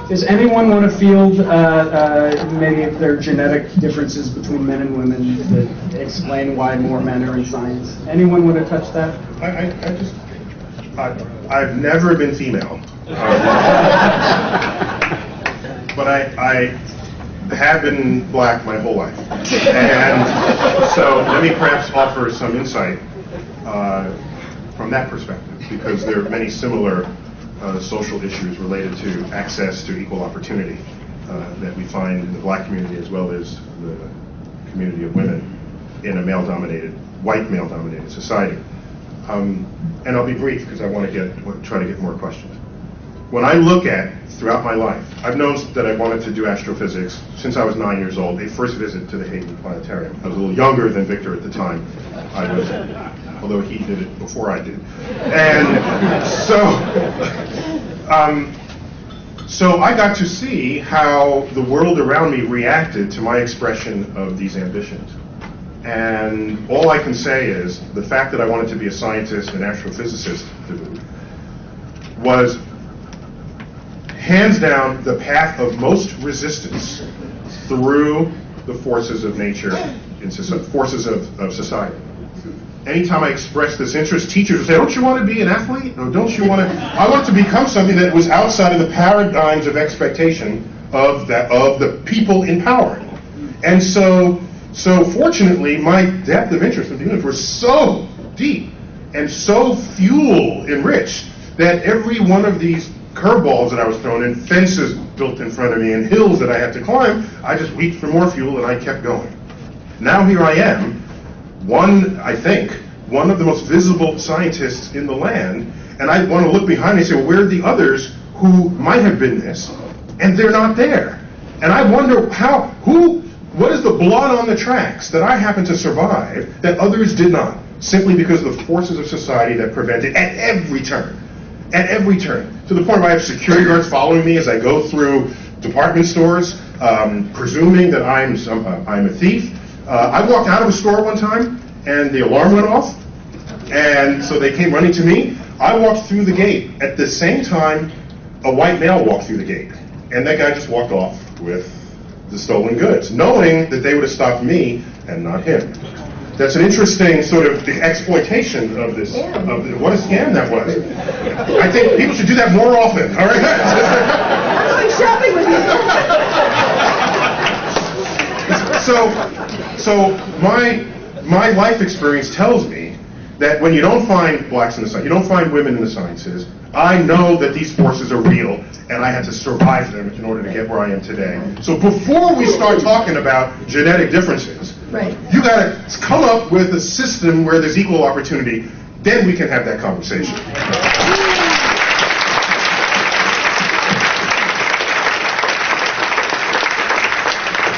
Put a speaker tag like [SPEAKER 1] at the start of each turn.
[SPEAKER 1] Does anyone want to field maybe if there are genetic differences between men and women that explain why more men are in science? Anyone want to touch that?
[SPEAKER 2] I've never been female, but I have been black my whole life, and so let me perhaps offer some insight from that perspective, because there are many similar social issues related to access to equal opportunity that we find in the black community as well as the community of women in a white male-dominated society. And I'll be brief because I want to try to get more questions. When I look at, throughout my life, I've known that I wanted to do astrophysics since I was 9 years old, a first visit to the Hayden Planetarium. I was a little younger than Victor at the time. Although he did it before I did. And so I got to see how the world around me reacted to my expression of these ambitions. And all I can say is the fact that I wanted to be a scientist and astrophysicist was hands down the path of most resistance through the forces of nature, forces of society. Anytime I expressed this interest, teachers would say, don't you want to be an athlete? Or don't you want to? I want to become something that was outside of the paradigms of expectation of the people in power. And so fortunately, my depth of interest in the universe was so deep and so fuel enriched that every one of these curveballs that I was thrown in, fences built in front of me and hills that I had to climb, I just reached for more fuel and I kept going. Now here I am, I think, one of the most visible scientists in the land, and I want to look behind me and say, well, where are the others who might have been this, and they're not there? And I wonder what is the blood on the tracks that I happened to survive that others did not, simply because of the forces of society that prevented at every turn, to the point where I have security guards following me as I go through department stores, presuming that I'm a thief. I walked out of a store one time, and the alarm went off, and so they came running to me. I walked through the gate. At the same time, a white male walked through the gate, and that guy just walked off with the stolen goods, knowing that they would have stopped me and not him. That's an interesting sort of exploitation of this. What a scam that was. I think people should do that more often. All right.
[SPEAKER 3] I'm going shopping with
[SPEAKER 2] you. So my life experience tells me that when you don't find blacks in the sciences, you don't find women in the sciences, I know that these forces are real, and I had to survive them in order to get where I am today. So before we start talking about genetic differences,
[SPEAKER 3] right,
[SPEAKER 2] you got to come up with a system where there's equal opportunity. Then we can have that conversation.